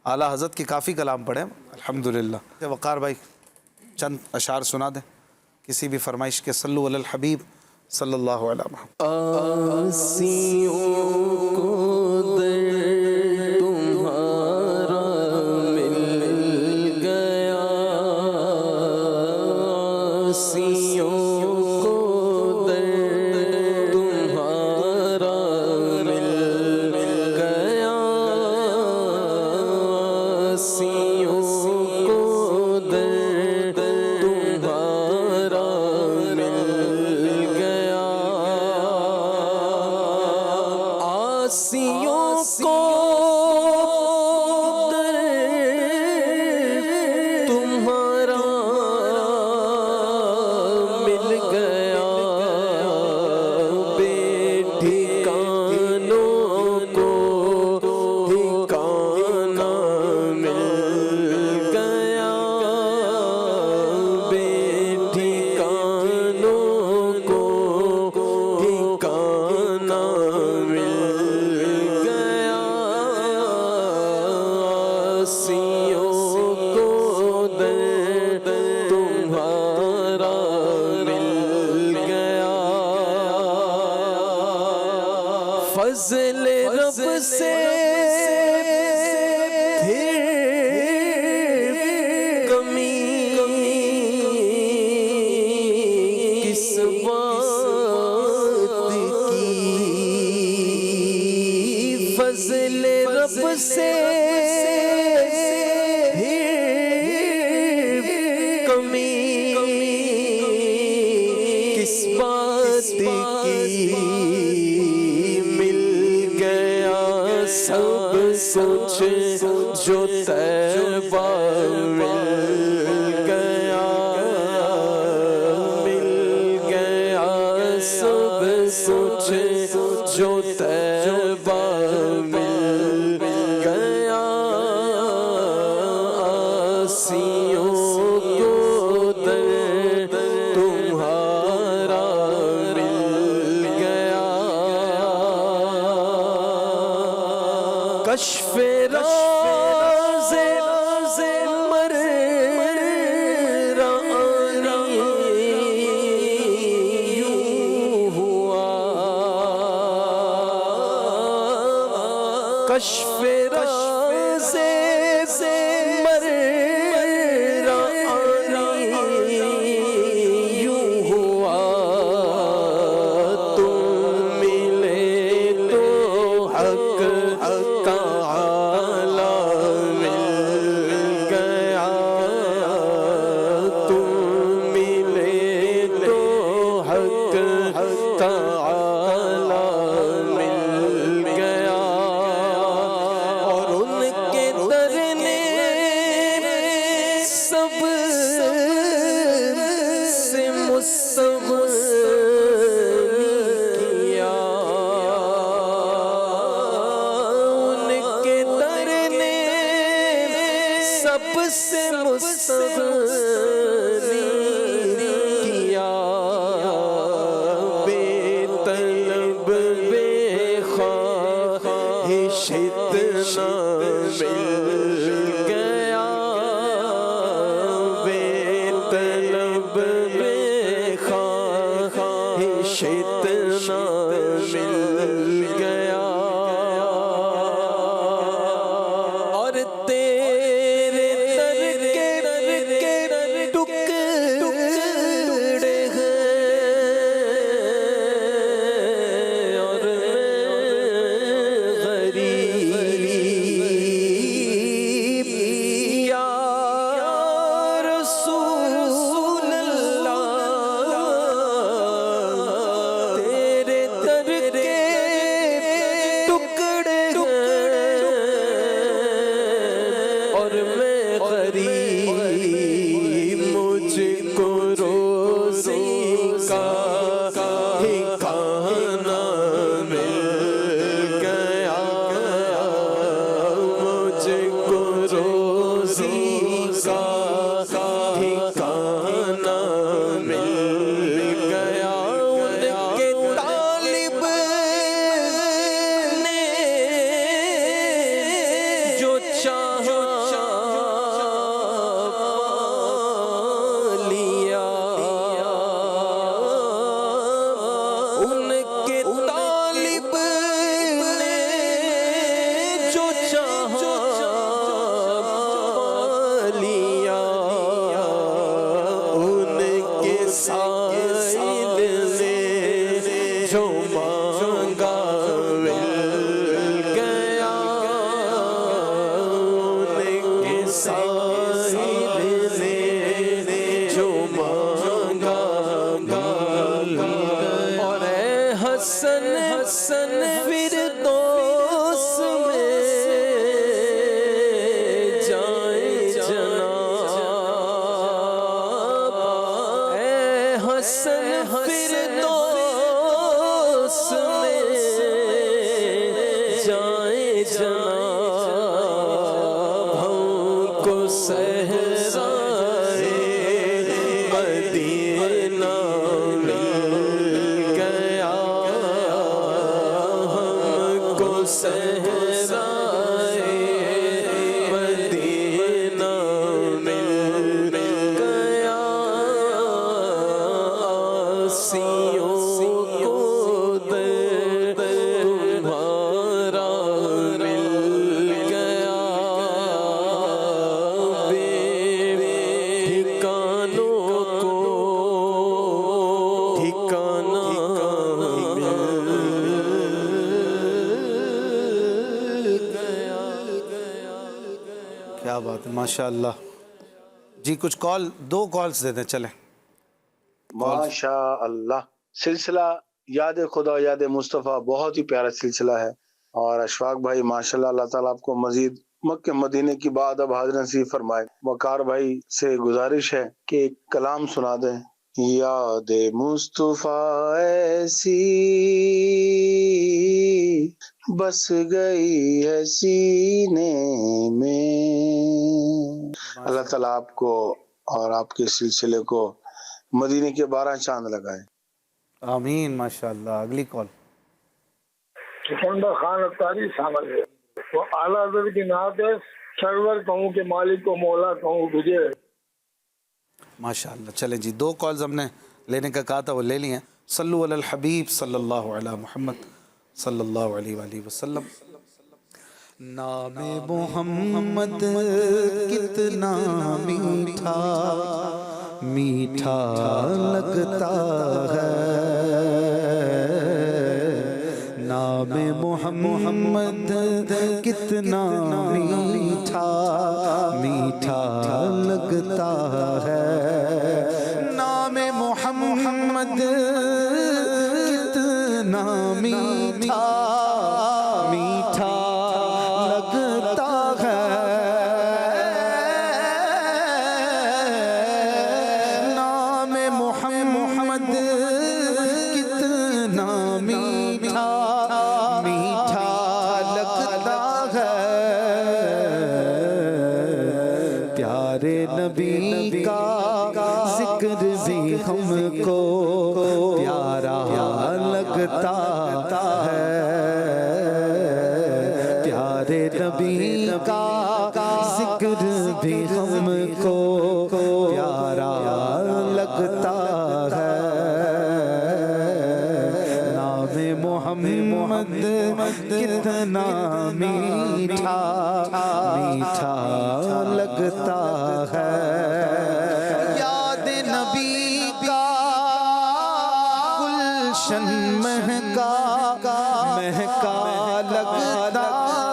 Speaker 2: اعلیٰ حضرت کے کافی کلام پڑھے الحمدللہ. وقار بھائی چند اشعار سنا دیں کسی بھی فرمائش کے. صلو علی الحبیب صلی اللہ علیہ محمد.
Speaker 10: آسیوں کو فضل رب سے پھر کمی کس بات کی، فضل رب سے کس بات کی، مل گیا سب کچھ جو طیبہ مل گیا، مل گیا سب کچھ جو طیبہ مل گیا، آسیوں کو در تمہارا مل گیا، کشف راز مررانی یوں ہوا، کشف راز مررانی یوں ہوا، تم ملے تو حق کا عالم مل گیا، تم ملے تو حق کا عالم مل گیا، اور ان کے در نے سب سے مستغنی کیا، ان کے در نے سب سے مستغنی کیا، بے طلب بے خواہش اتنا مل گیا، بے طلب بے خواہش اتنا مل گیا، اور تیرے در کے ٹکڑے ہیں، اور غریب یا رسول اللہ، تیرے در کے ٹکڑے ہیں، اور میں غریب، مجھ کو روزی کا ہی کھانا مل گیا، مجھ کو روزی کا ہی کھانا مل گیا، ان کے طالب نے جو چاہا لیا، ان کے طالب نے جو چاہا لیا، ان کے سائل نے جو مانگا مل گیا، ان کے سائل نے جو مانگا مل گیا، اور اے حسن فردوس میں جائیں جناب، اے حسن فردوس میں جائیں جناب، ہم کو صحرائے مدینہ مل گیا، ہم کو صحرائے مدینہ مل گیا، آسیوں کو در
Speaker 2: کیا بات ہے، ماشاء اللہ. جی کچھ کال، 2 کالز دے دیں چلیں.
Speaker 12: ماشاء اللہ. سلسلہ یاد خدا یاد مصطفیٰ بہت ہی پیارا سلسلہ ہے، اور اشفاق بھائی ماشاءاللہ اللہ تعالیٰ آپ کو مزید مکہ مدینے کی بات اب حاضر نصیب فرمائے. وقار بھائی سے گزارش ہے کہ ایک کلام سنا دیں. یاد مصطفیٰ ایسی بس گئی ہے سینے میں. اللہ تعالیٰ آپ کو اور آپ کے سلسلے کو مدینے کے 12 چاند لگائے.
Speaker 2: آمین. ماشاءاللہ. اگلی کال.
Speaker 7: سکندر خان اتاری شامل ہے. وہ اعلیٰ حضرت کی نعت ہے، سرور کہوں کہ مالک کو مولا کہوں تجھے.
Speaker 2: ماشاءاللہ. چلیں جی 2 کالز ہم نے لینے کا کہا تھا وہ لے لی ہیں. صلو علی الحبیب صلی اللہ علی محمد صلی اللہ علیہ وآلہ وسلم.
Speaker 1: نام محمد کتنا میٹھا میٹھا لگتا ہے. نام محمد کتنا میٹھا میٹھا لگتا ہے. نام محمد کتنا میٹھا میٹھا لگتا ہے. نام محمد کتنا میٹھا میٹھا لگتا ہے. پیارے نبی کا ذکر بھی ہم کو پیارا لگتا ہے. پیارے نبی کا ذکر بھی ہم کو پیارا لگتا ہے. نام محمد کتنا میٹھا میٹھا لگتا ہے. یاد نبی کا گلشن مہکا مہکا لگتا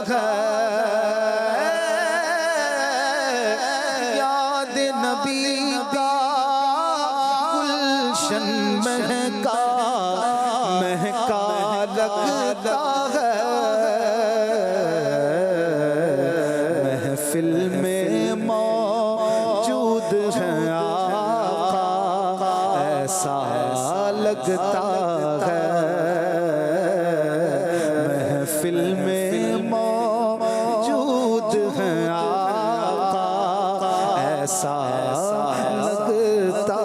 Speaker 1: ہے. یاد نبی کا گلشن مہکا مہکا لگتا ہے. محفل میں موجود ہے آقا ایسا لگتا ہے. محفل میں موجود ہے آقا ایسا لگتا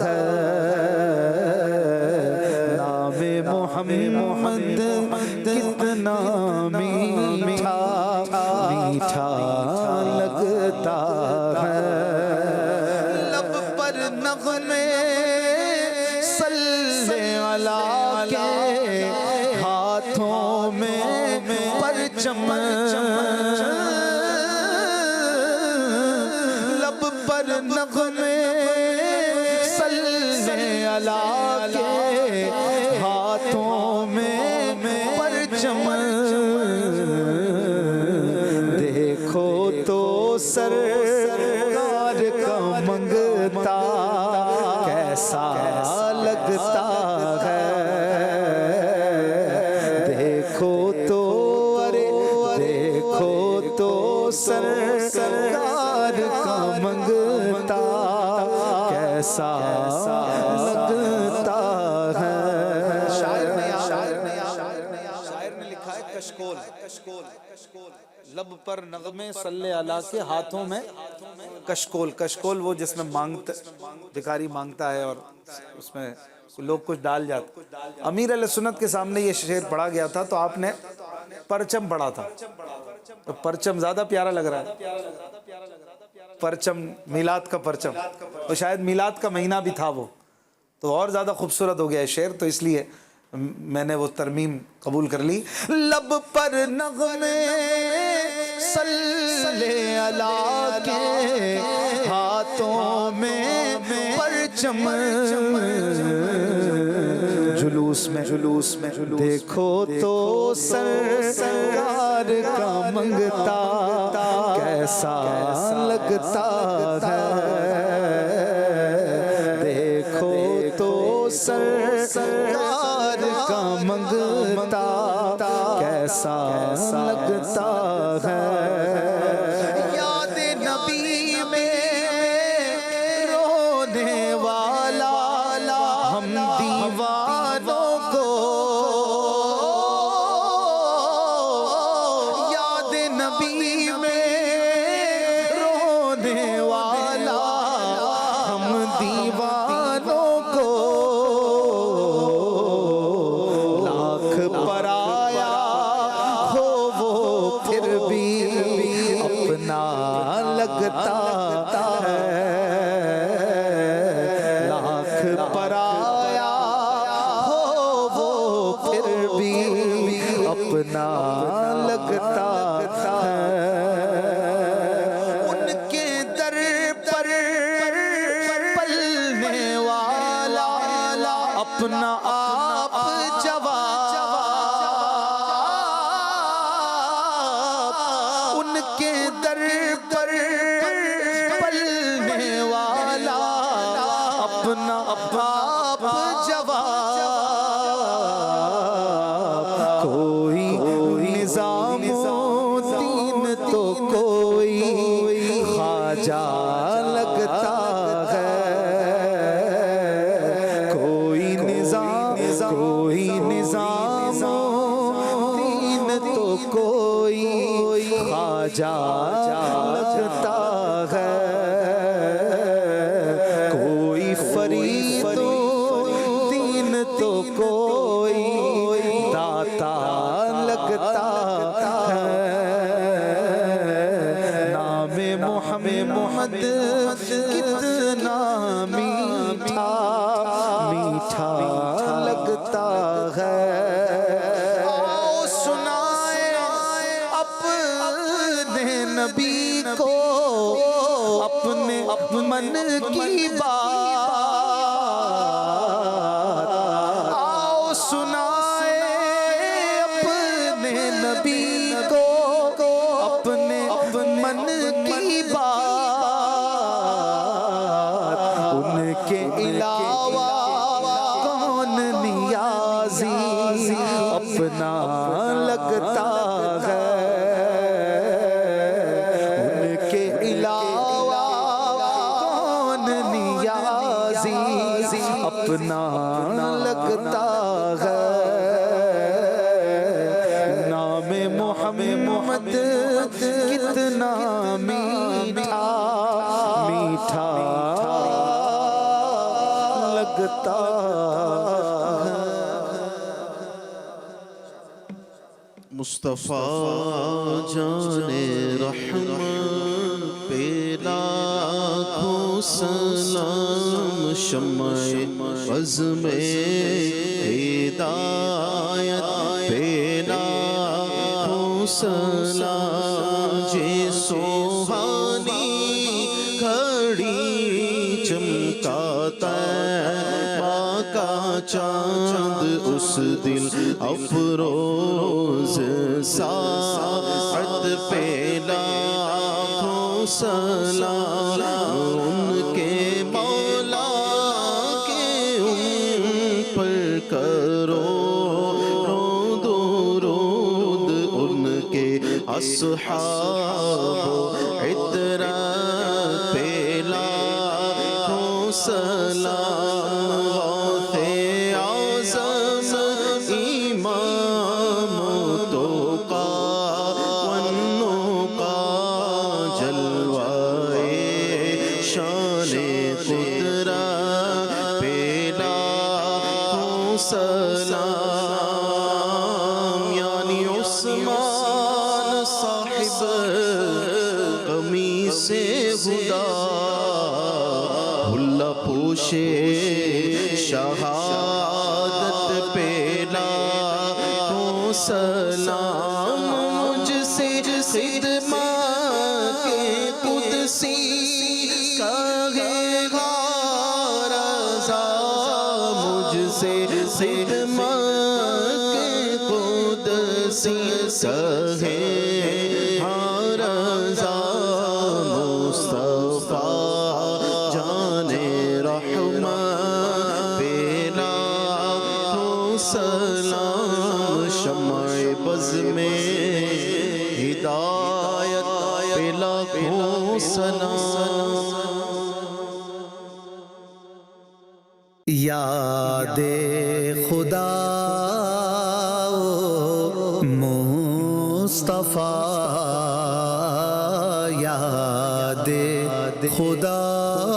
Speaker 1: ہے. نام محمد کتنا میٹھا میٹھا لگتا ہے. لب پر نغمے صلی علی کے ہاتھوں میں پرچم. لب پر نغمے صلی علی کے ہاتھوں میں پرچم. دیکھو تو سرکار کا منگتا کیسا لگتا ہے. دیکھو تو ارے دیکھو تو سرکار کا منگتا کیسا لگتا ہے.
Speaker 2: شاعر نے لکھا ہے کشکول. لب پر نغمے صلی علی کے ہاتھوں میں کشکول. کشکول وہ جس میں مانگتا بھکاری مانگتا ہے اور اس میں لوگ کچھ ڈال جاتے. امیر علیہ سنت کے سامنے یہ شعر پڑھا گیا تھا تو آپ نے پرچم پڑھا تھا. تو پرچم زیادہ پیارا لگ رہا ہے. پرچم میلاد کا پرچم، تو شاید میلاد کا مہینہ بھی تھا وہ، تو اور زیادہ خوبصورت ہو گیا ہے شعر، تو اس لیے میں نے وہ ترمیم قبول کر لی.
Speaker 1: لب پر نغمے صلی علی کے ہاتھوں میں پرچم جلوس میں دیکھو تو سرکار کا منگتا کیسا لگتا ہے، دیکھو تو سرکار کا منگتا کیسا لگتا ہے، یاد نبی میں رونے والا ہم دیوانوں کو، یاد نبی میں رونے والا ہم دیوانوں کو، لاکھ پرایا ہو وہ پھر بھی اپنا لگتا ہے، لاکھ پرایا ہو وہ پھر بھی اپنا لگتا ہے، ان کے در پر پلنے والا اپنا آپ جواب، ان کے در پر پلنے والا اپنا آپ جواب، کوئی نظام و دین تو کوئی خواجہ لگتا ہے، کوئی نظام و دین تو کوئی خواجہ لگتا ہے، کوئی فرید دین تو کوئی داتا لگتا ہے، نام محمد کتنا میٹھا میٹھا لگتا ہے، آؤ سنائیں اپنے نبی کو اپنے من کی بات، آؤ سنائیں اپنے نبی کو اپنے من کی بات، ان کے علاوہ کون نیازی اپنا لگتا ہے، ان کے علاوہ کون نیازی اپنا لگتا ہے، نام محمد کتنا میٹھا میٹھا لگتا ہے،
Speaker 10: مصطفیٰ جان رحمت پہ لاکھوں سلام، شمع عزم ہدایت پہ لاکھوں سلام، جے سوہانی گھڑی چمکاتا ماں کا چاند اس دل افروز ساعت پہ لاکھوں سلام، ان کے مولا کے ان پر کرو درود، ان کے اصحاب عطرت پہ لاکھوں سلام، غوث اعظم امام توقا والنقا جلوائے شان قدرت پہ لاکھوں سلام، یعنی عثمان صاحب قمیص ہدا، حلہ پوشے شہادت پہ لاکھوں سلام، مجھ سے خدمت کے قدسی کہے گا رضا، مجھ سے خدمت قدسی کہے ہر رضا مصطفیٰ جان رحمت پیلا سلام شمع بز میں ہدایت پیلا سلام
Speaker 1: یاد خدا مصطفیٰ یاد خدا